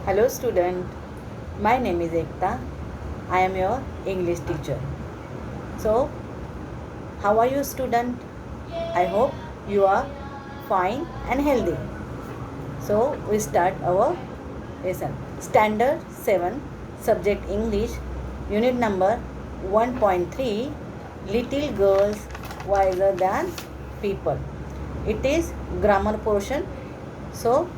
Hello student, my name is Ekta. I am your English teacher. So, how are you student? I hope you are fine and healthy. So, we start our lesson. Standard 7, subject English, unit number 1.3, Little Girls Wiser Than People. It is grammar portion. So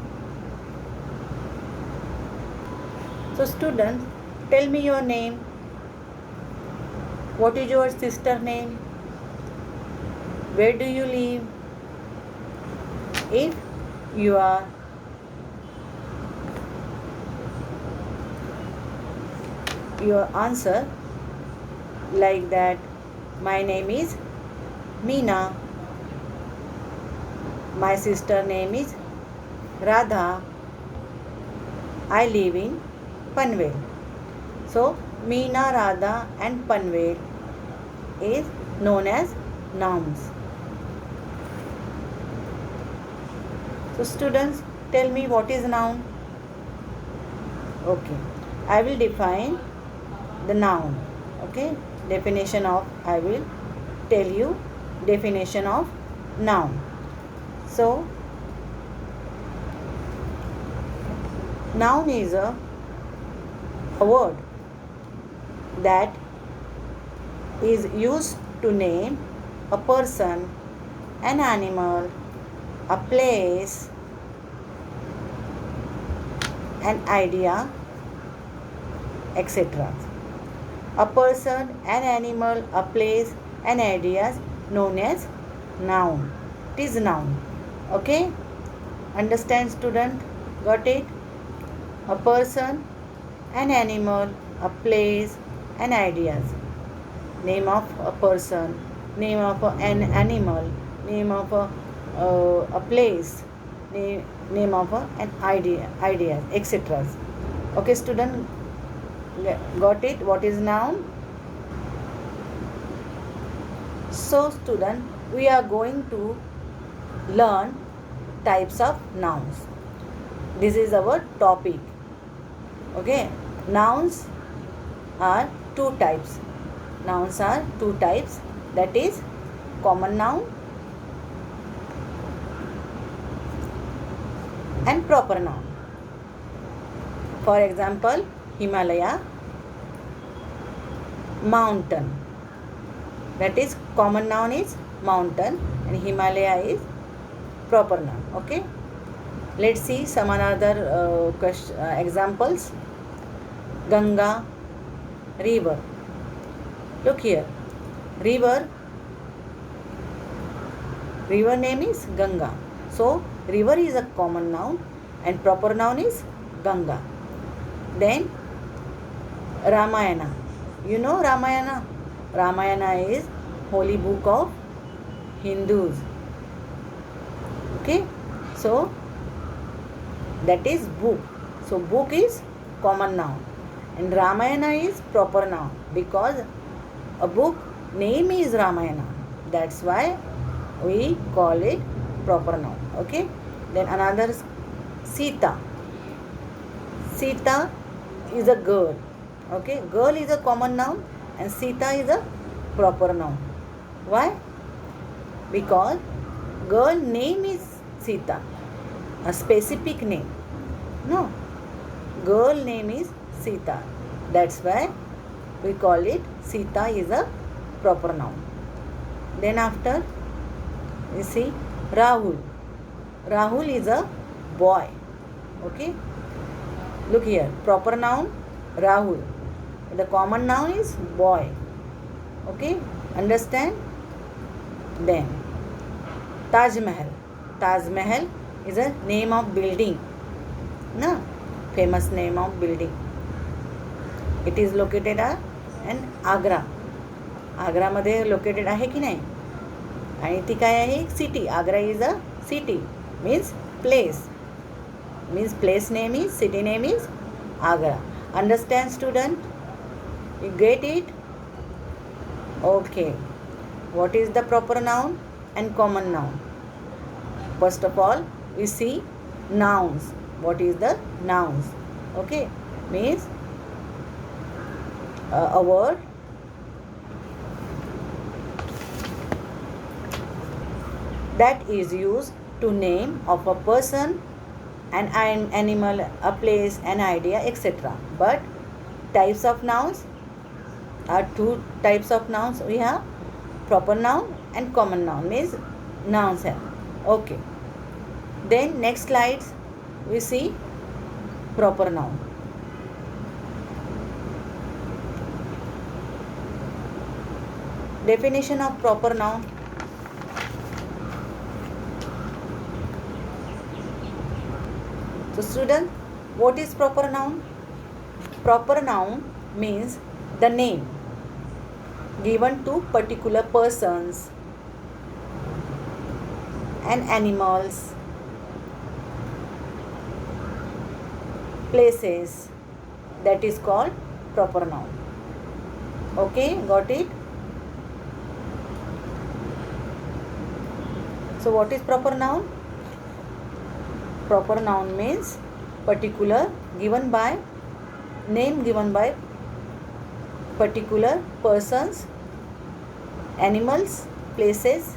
students, tell me your name. What is your sister name? Where do you live? If you are your answer like that, my name is Meena. My sister name is Radha. I live in Panvel. So Meena, Radha and Panvel is known as nouns. So students, tell me what is noun? Okay, I will define the noun. Okay, definition of, I will tell you definition of noun. So noun is a word that is used to name a person, an animal, a place, an idea, etc. A person, an animal, a place, an idea known as noun. It is noun. Okay? Understand student? Got it? A person, an animal, a place, an ideas. Name of a person, name of an animal, name of a place, name of an ideas, etc. Okay, student, got it? What is noun? So, student, we are going to learn types of nouns. This is our topic. Okay, nouns are two types. Nouns are two types, that is common noun and proper noun. For example, Himalaya, mountain. That is common noun is mountain and Himalaya is proper noun. Okay, let's see some other examples. Ganga, river. Look here, river name is Ganga. So river is a common noun and proper noun is Ganga. Then Ramayana. You know Ramayana? Ramayana is holy book of Hindus. Okay, so that is book. So book is common noun and Ramayana is proper noun because a book name is Ramayana. That's why we call it proper noun. Okay, then another Sita. Sita is a girl. Okay, girl is a common noun and Sita is a proper noun. Why? Because girl name is Sita, a specific name. No, girl name is Sita. That's why we call it Sita is a proper noun. Then after we see Rahul. Rahul is a boy. Okay, look here, proper noun Rahul. The common noun is boy. Okay, understand? Then Taj Mahal. Taj Mahal is a name of building. No, famous name of building. It is located in Agra. Agra मध्ये located आहे की नाही आणि ती काय आहे city. Agra is a city means place name is city name is Agra. Understand student? You get it? Okay. What is the proper noun and common noun? First of all, we see nouns. What is the nouns? Okay, means a word that is used to name of a person, an animal, a place, an idea, etc. But types of nouns are two types of nouns. We have proper noun and common noun, means nouns hai. Okay. Then next slides we see proper noun. Definition of proper noun. So student, what is proper noun? Proper noun means the name given to particular persons and animals, places, that is called proper noun. Okay, got it? So what is proper noun? Proper noun means particular given by, name given by particular persons, animals, places,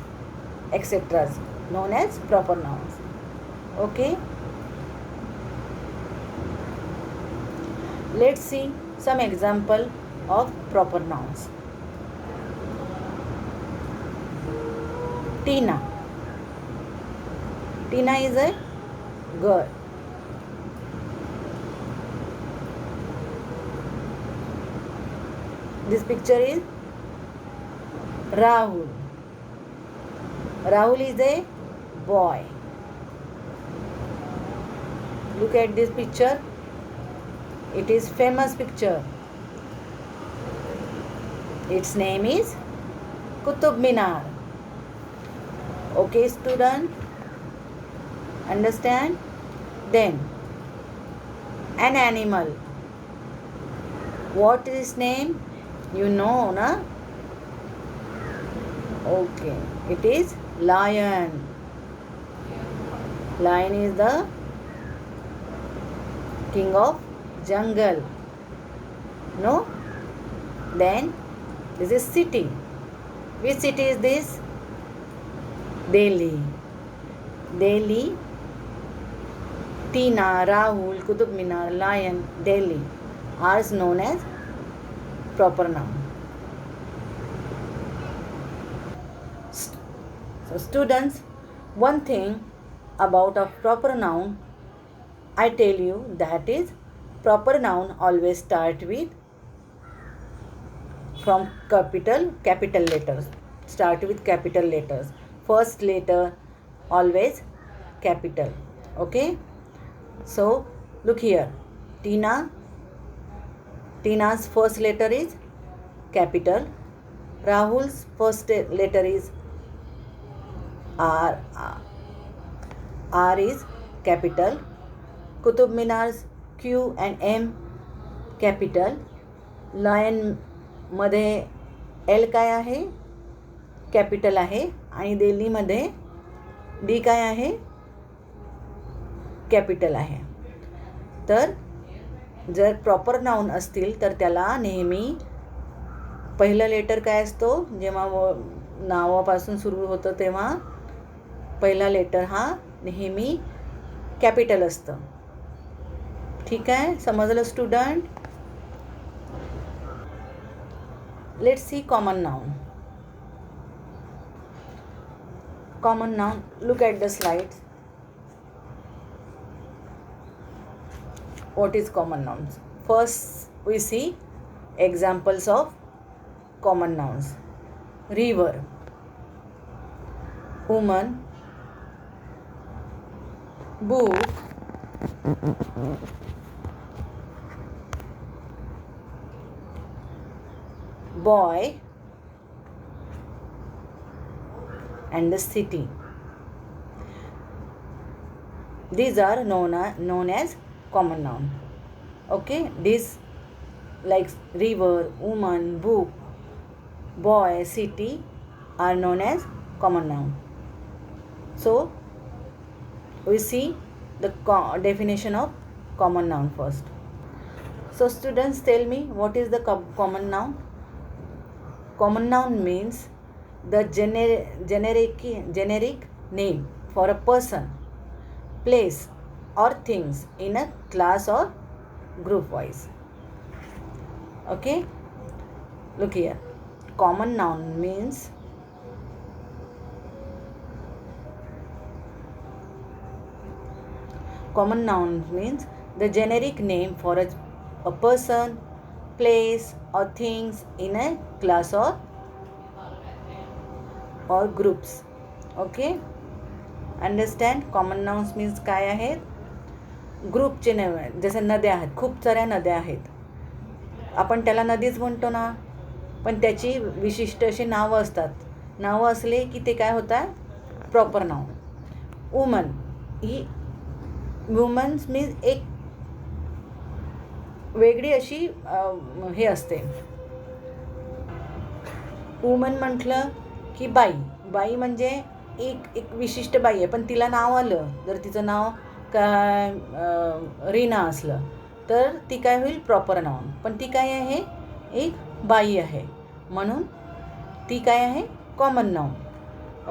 etc. known as proper nouns. Okay. Let's see some example of proper nouns. Tina. Tina is a girl. This picture is Rahul. Rahul is a boy. Look at this picture. It is famous picture. Its name is Qutub Minar. Okay, student? Understand? Then, an animal. What is its name? You know, na? Okay. It is lion. Lion is the king of jungle. No? Then, this is city. Which city is this? Delhi. Delhi. Tina, Rahul, Qutub Minar, lion, Delhi are known as proper noun. So students, one thing about a proper noun, I tell you, that is proper noun always start with from capital letters. Start with capital letters. First letter always capital. Okay. So look here. Tina. Tina's first letter is capital. Rahul's first letter is R. R is capital. Qutub Minar's Q and M capital. Lion मध्ये L काय आहे? Capital आहे. आणि दिल्लीमध्ये D काय आहे? Capital आहे. तर जर प्रॉपर नाउन असतील तर त्याला नेहमी पहिला लेटर काय असतो? जेव्हा नावापासून सुरू होतं तेव्हा पहिला लेटर हा नेहमी कॅपिटल असतं. ठीक आहे? समजलं student? Let's see common noun. Common noun, look at the slides. What is common nouns? First we see examples of common nouns. River, woman, book, boy, and the city. These are known as common noun. Okay, these like river, woman, book, boy, city are known as common noun. So we see the definition of common noun first. So students, tell me, what is the common noun? Common noun means the generic name for a person, place or things in a class or group wise. Okay, look here. Common noun means the generic name for a person, place or things in a class or groups. Okay, understand. Common nouns means काय आहेत? ग्रुपचे नाव आहेत. जसे नद्या आहेत, खूप साऱ्या नद्या आहेत, आपण त्याला नदीच म्हणतो ना, पण त्याची विशिष्ट अशी नावं असतात. नावं असले की ते काय होतात? Proper noun. वुमन, ही वुमन्स मीन्स एक वेगळी अशी हे असते. वुमन म्हटलं की बाई म्हणजे एक विशिष्ट बाई आहे, पण तिला नाव आलं, जर तिचं नाव काय रीना असलं तर ती काय होईल? Proper noun. पण ती काय आहे? एक बाई आहे, म्हणून ती काय आहे? Common noun.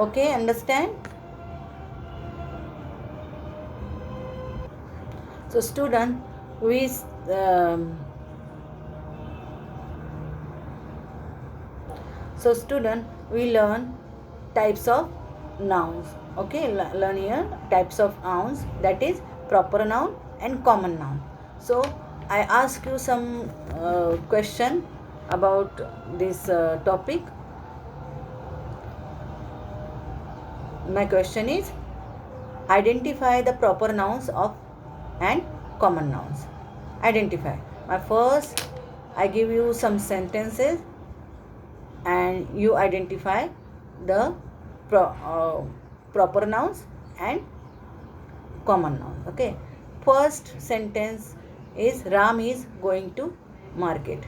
Okay, understand. So student, we learn types of nouns. Okay, learn here types of nouns, that is proper noun and common noun. So I ask you some question about this topic. My question is, identify the proper nouns of and common nouns. Identify. My first, I give you some sentences and you identify the proper nouns and common nouns. Okay, first sentence is Ram is going to market.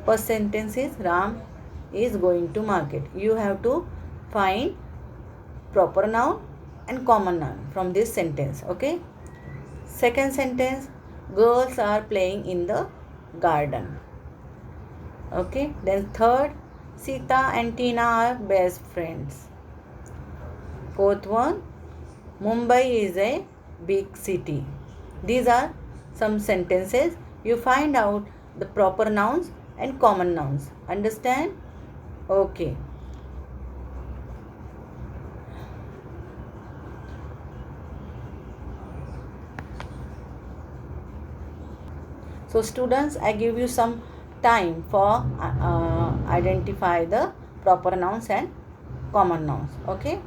First sentence is Ram is going to market. You have to find proper noun and common noun from this sentence. Okay. Second sentence, girls are playing in the garden. Okay. Then third, Sita and Tina are best friends. Fourth one, Mumbai is a big city. These are some sentences. You find out the proper nouns and common nouns. Understand? Okay. So students, I give you some time for identify the proper nouns and common nouns. Okay.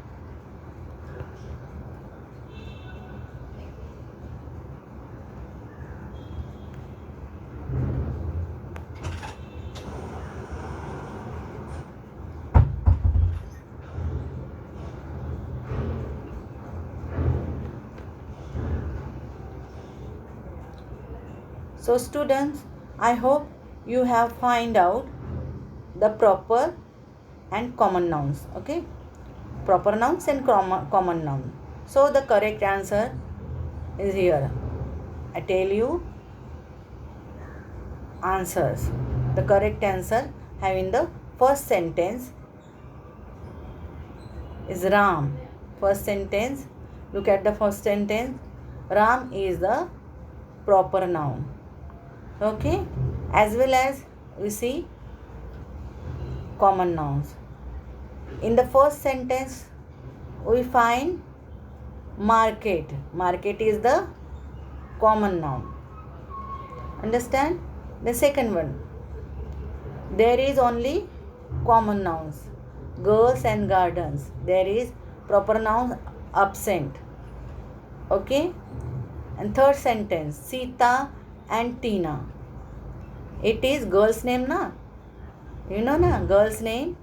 So students, I hope you have find out the proper and common nouns. Okay, proper nouns and common nouns. So the correct answer is here. I tell you answers. The correct answer having the first sentence is Ram. First sentence, look at the first sentence. Ram is the proper noun. Okay, as well as we see common nouns. In the first sentence we find market. Market is the common noun. Understand? The second one, there is only common nouns. Girls and gardens, there is proper noun absent. Okay. And third sentence, Sita and Tina, it is girl's name na, you know na, girl's name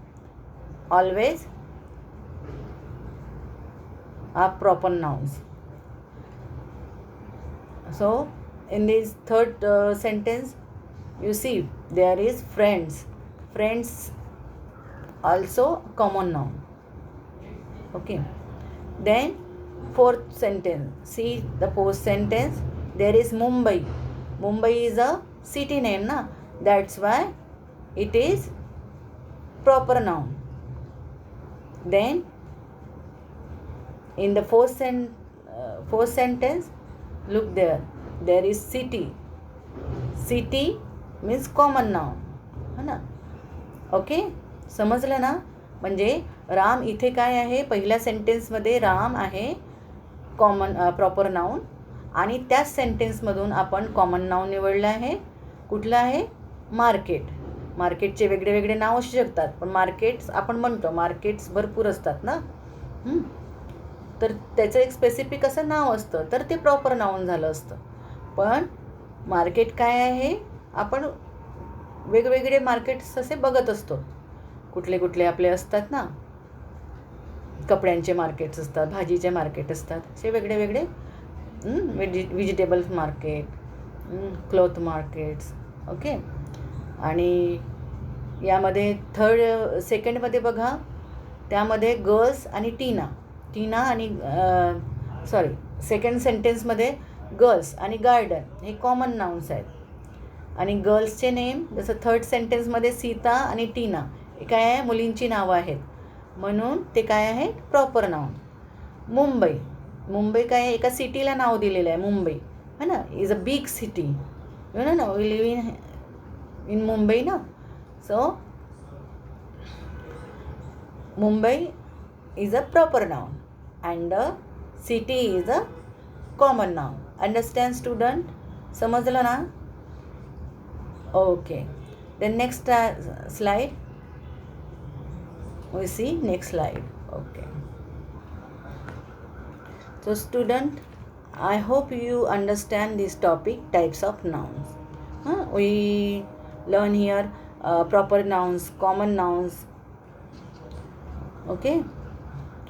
always are proper nouns. So in this third sentence you see there is friends. Friends also common noun. Okay. Then fourth sentence, see the fourth sentence, there is Mumbai. Mumbai is a city name na, that's why it is proper noun. Then in the fourth sentence, look there is city. City means common noun, है ना. Okay, समजलं ना. म्हणजे राम इथे काय आहे, पहिल्या सेंटेन्समध्ये राम आहे कॉमन प्रॉपर नाऊन, आणि त्याच सेंटेन्समधून आपण कॉमन नाऊन निवडलं आहे. कुठलं आहे, मार्केट. मार्केटचे वेगळे वेगळे नाव असू शकतात, पण मार्केट्स आपण म्हणतो, मार्केट्स भरपूर असतात ना. तर त्याचं एक स्पेसिफिक असं नाव असतं, तर ते प्रॉपर नाऊन झालं असतं. पण मार्केट काय आहे, आपण वेगवेगळे मार्केट्स असे बघत असतो. कुठले कुठले आपले असतात ना, कपड्यांचे मार्केट्स असतात, भाजीचे मार्केट असतात, असे वेगळे वेगळे vegetables market, cloth markets. Okay. आणि यामध्ये सेकंडमध्ये बघा, त्यामध्ये गर्ल्स आणि टीना आणि सेकंड सेंटेन्समध्ये गर्ल्स आणि गार्डन हे कॉमन नाउन्स आहेत. आणि गर्ल्सचे नेम जसं थर्ड सेंटेन्समध्ये सीता आणि टीना हे काय आहे, मुलींची नावं आहेत, म्हणून ते काय आहे, प्रॉपर नाउन. मुंबई काय आहे, एका सिटीला नाव दिलेलं आहे मुंबई, है ना. Is a big city, you know ना, वी लिव इन मुंबई ना. सो Mumbai is a proper noun and the city is a common noun. Understand student? समजलं ना. Okay, then next slide we see. Next slide. Okay, so student, I hope you understand this topic, types of nouns. We learn here proper nouns, common nouns. Okay,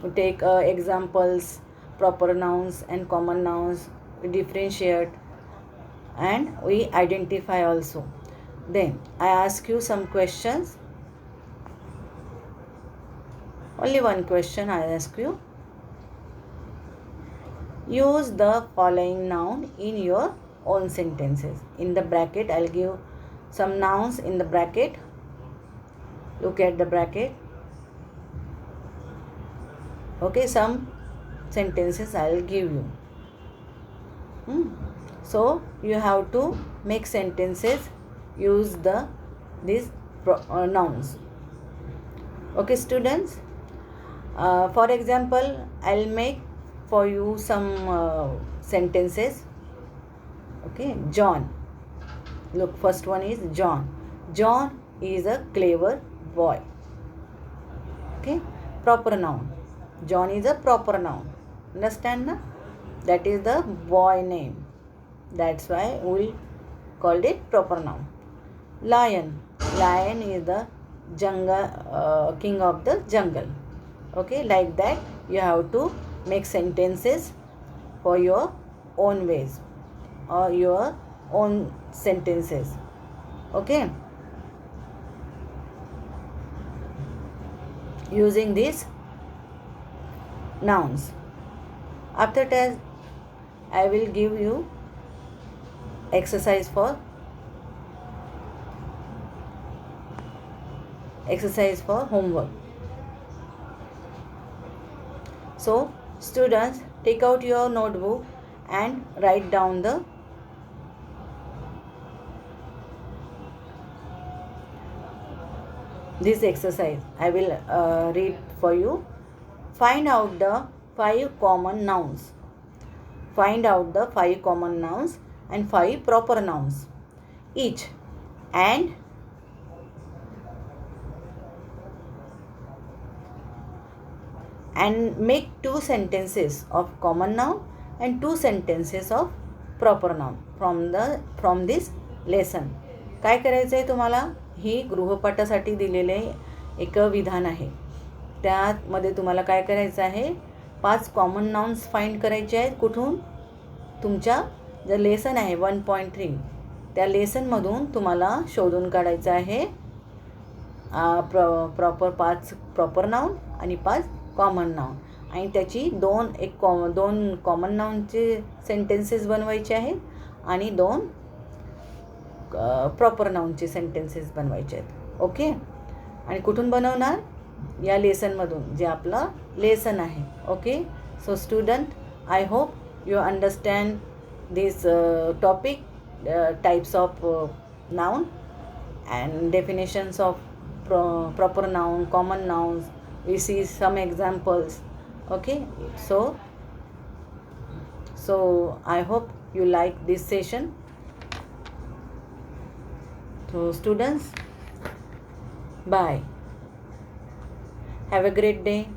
we take examples, proper nouns and common nouns, we differentiate and we identify also. Then I ask you some questions. Only one question I ask you. Use the following noun in your own sentences. In the bracket I'll give some nouns in the bracket. Look at the bracket. Okay, some sentences I'll give you. So you have to make sentences, use these nouns. Okay students, for example I'll make for you some sentences. Okay, John. Look, first one is John. John is a clever boy. Okay, proper noun. John is a proper noun. Understand na? That is the boy name. That's why we called it proper noun. Lion. Lion is the jungle, king of the jungle. Okay, like that you have to make sentences for your own ways or your own sentences. Okay, using these nouns. After that I will give you exercise for homework. So students, take out your notebook and write down this exercise. I will read for you. Find out the 5 common nouns. Find out the 5 common nouns and 5 proper nouns each, and make 2 sentences of common noun and 2 sentences of proper noun from this lesson. काय करायचं आहे तुम्हाला? ही गृहपाठासाठी दिलेले एक विधान आहे. त्यामध्ये तुम्हाला काय करायचं आहे? 5 कॉमन नाउन्स फाइंड करायचे आहेत. कुठून? तुमच्या जे लेसन आहे 1.3 त्या लेसनमधून तुम्हाला शोधून काढायचं आहे प्रॉपर 5 प्रॉपर नाउन आणि 5 कॉमन नाउन, आणि त्याची 2 कॉमन नाउनचे सेंटेन्सेस बनवायचे आहेत आणि 2 प्रॉपर नाऊनचे सेंटेन्सेस बनवायचे आहेत. ओके, आणि कुठून बनवणार? या लेसनमधून, जे आपलं लेसन आहे. Okay, so student, I hope you understand this topic, types of noun and definitions of proper noun, common nouns. We see some examples. Okay, so I hope you like this session. So students, bye, have a great day.